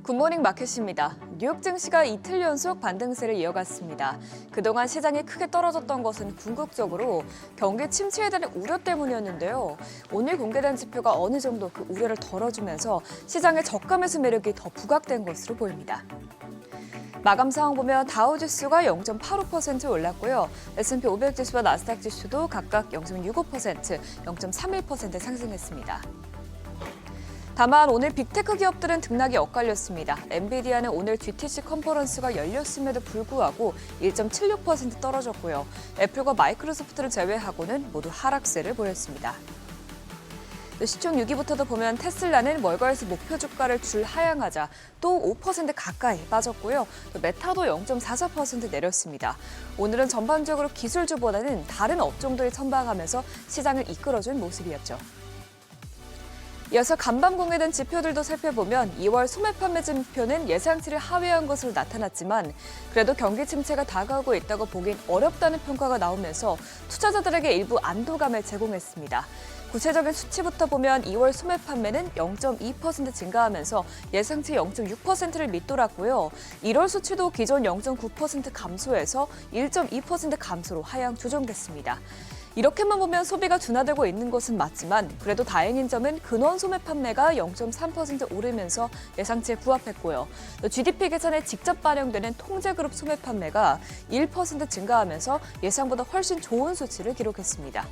굿모닝 마켓입니다. 뉴욕 증시가 이틀 연속 반등세를 이어갔습니다. 그동안 시장이 크게 떨어졌던 것은 궁극적으로 경기 침체에 대한 우려 때문이었는데요. 오늘 공개된 지표가 어느 정도 그 우려를 덜어주면서 시장의 저가 매수 매력이 더 부각된 것으로 보입니다. 마감 상황 보면 다우지수가 0.85% 올랐고요. S&P 500 지수와 나스닥 지수도 각각 0.65%, 0.31% 상승했습니다. 다만 오늘 빅테크 기업들은 등락이 엇갈렸습니다. 엔비디아는 오늘 GTC 컨퍼런스가 열렸음에도 불구하고 1.76% 떨어졌고요. 애플과 마이크로소프트를 제외하고는 모두 하락세를 보였습니다. 시총 6위부터도 보면 테슬라는 월가에서 목표 주가를 줄하향하자 또 5% 가까이 빠졌고요. 또 메타도 0.44% 내렸습니다. 오늘은 전반적으로 기술주보다는 다른 업종들이 선방하면서 시장을 이끌어준 모습이었죠. 이어서 간밤 공개된 지표들도 살펴보면 2월 소매 판매 지표는 예상치를 하회한 것으로 나타났지만 그래도 경기 침체가 다가오고 있다고 보긴 어렵다는 평가가 나오면서 투자자들에게 일부 안도감을 제공했습니다. 구체적인 수치부터 보면 2월 소매 판매는 0.2% 증가하면서 예상치 0.6%를 밑돌았고요. 1월 수치도 기존 0.9% 감소해서 1.2% 감소로 하향 조정됐습니다. 이렇게만 보면 소비가 둔화되고 있는 것은 맞지만 그래도 다행인 점은 근원 소매 판매가 0.3% 오르면서 예상치에 부합했고요. 또 GDP 계산에 직접 반영되는 통제그룹 소매 판매가 1% 증가하면서 예상보다 훨씬 좋은 수치를 기록했습니다.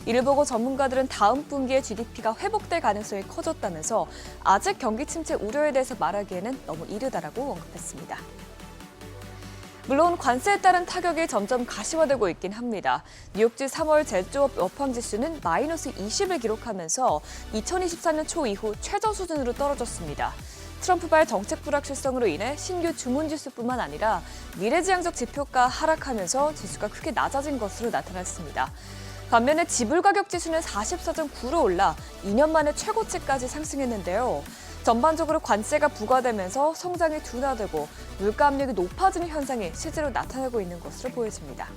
이를 보고 전문가들은 다음 분기에 GDP가 회복될 가능성이 커졌다면서 아직 경기 침체 우려에 대해서 말하기에는 너무 이르다라고 언급했습니다. 물론 관세에 따른 타격이 점점 가시화되고 있긴 합니다. 뉴욕지 3월 제조업 업황 지수는 마이너스 20을 기록하면서 2024년 초 이후 최저 수준으로 떨어졌습니다. 트럼프발 정책 불확실성으로 인해 신규 주문 지수뿐만 아니라 미래지향적 지표가 하락하면서 지수가 크게 낮아진 것으로 나타났습니다. 반면에 지불 가격 지수는 44.9로 올라 2년 만에 최고치까지 상승했는데요. 전반적으로 관세가 부과되면서 성장이 둔화되고 물가 압력이 높아지는 현상이 실제로 나타나고 있는 것으로 보여집니다.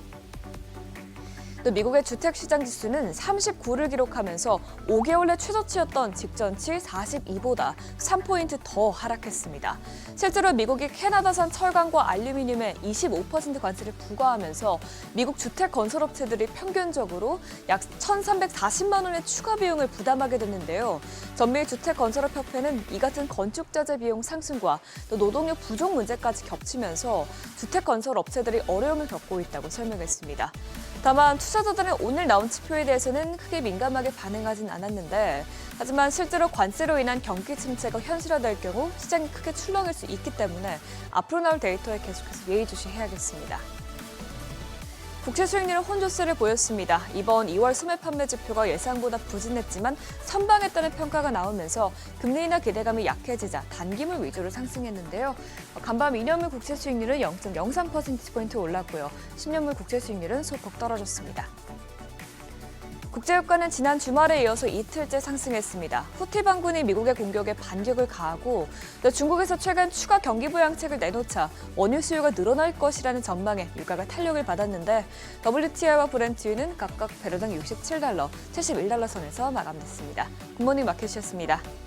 또 미국의 주택시장 지수는 39를 기록하면서 5개월 내 최저치였던 직전치 42보다 3포인트 더 하락했습니다. 실제로 미국이 캐나다산 철강과 알루미늄에 25% 관세를 부과하면서 미국 주택 건설업체들이 평균적으로 약 1,340만 원의 추가 비용을 부담하게 됐는데요. 전미 주택건설업협회는 이 같은 건축자재 비용 상승과 또 노동력 부족 문제까지 겹치면서 주택건설업체들이 어려움을 겪고 있다고 설명했습니다. 다만 투자자들은 오늘 나온 지표에 대해서는 크게 민감하게 반응하진 않았는데 하지만 실제로 관세로 인한 경기 침체가 현실화될 경우 시장이 크게 출렁일 수 있기 때문에 앞으로 나올 데이터에 계속해서 예의주시해야겠습니다. 국채 수익률은 혼조세를 보였습니다. 이번 2월 소매 판매 지표가 예상보다 부진했지만 선방했다는 평가가 나오면서 금리 인하 기대감이 약해지자 단기물 위주로 상승했는데요. 간밤 2년물 국채 수익률은 0.03%포인트 올랐고요. 10년물 국채 수익률은 소폭 떨어졌습니다. 국제유가는 지난 주말에 이어서 이틀째 상승했습니다. 후티 반군이 미국의 공격에 반격을 가하고 또 중국에서 최근 추가 경기 부양책을 내놓자 원유 수요가 늘어날 것이라는 전망에 유가가 탄력을 받았는데 WTI와 브렌트유는 각각 배럴당 $67, $71 선에서 마감됐습니다. 굿모닝 마켓이었습니다.